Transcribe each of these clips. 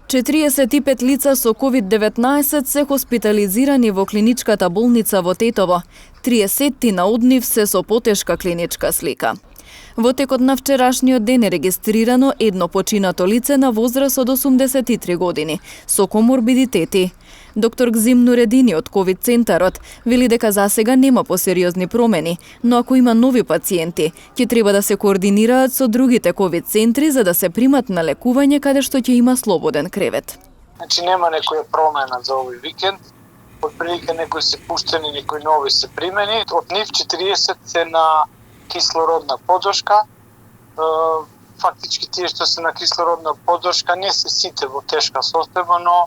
45 лица со COVID-19 се хоспитализирани во клиничката болница во Тетово. 30 од нив се со потешка клиничка слика. Во текот на вчерашниот ден е регистрирано едно починато лице на возраст од 83 години со коморбидитети. Доктор Гзим Нуредини од ковид центарот вели дека засега нема посериозни промени, но ако има нови пациенти, ќе треба да се координираат со другите ковид центри за да се примат на лекување каде што ќе има слободен кревет. Значи нема некоја промена за овој викенд. Отприлика некои се пуштени, некои нови се примени. Од нив 40 се на кислородна поддршка. Фактички тие што се на кислородна поддршка не се сите во тешка состојба, но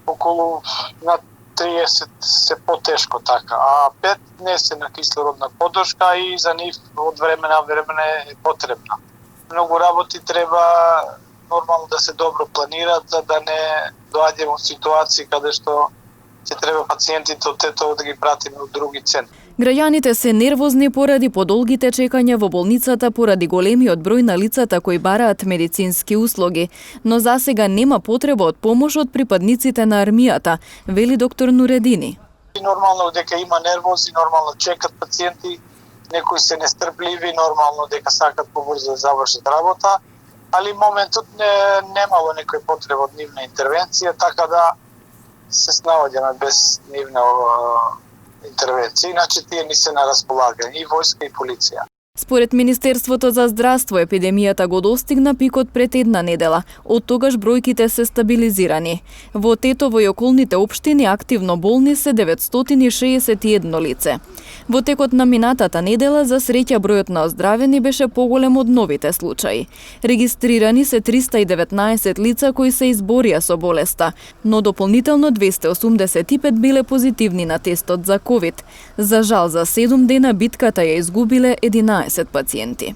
околу на 30 се потешко така, а 5 не се на кислородна поддршка и за нив од време на време е потребна. Многу работи треба нормално да се добро планираат за да не доаѓаме во ситуации каде што ќе треба пациентите од Тетово да ги пратиме од други центри. Граѓаните се нервозни поради подолгите чекања во болницата поради големиот број на лицата кои бараат медицински услуги, но засега нема потреба од помош од припадниците на армијата, вели доктор Нуредини. Нормално дека има нервози, нормално чекат пациенти, некои се нестрпливи, нормално дека сакат побрзо да завршат работа, али моментот немало некој потреба од нивна интервенција, така да се снаоѓаме без нивна интервенција, иначе тие ни се на располагање, и војска и полиција. Според Министерството за здравство, епидемијата го достигна пикот пред една недела, од тогаш бројките се стабилизирани. Во Тетово и околните општини активно болни се 961 лице. Во текот на минатата недела, за среќа бројот на оздравени беше поголем од новите случаи. Регистрирани се 319 лица кои се изборија со болеста, но дополнително 285 биле позитивни на тестот за ковид. За жал, за 7 дена битката ја изгубиле 11 пациенти.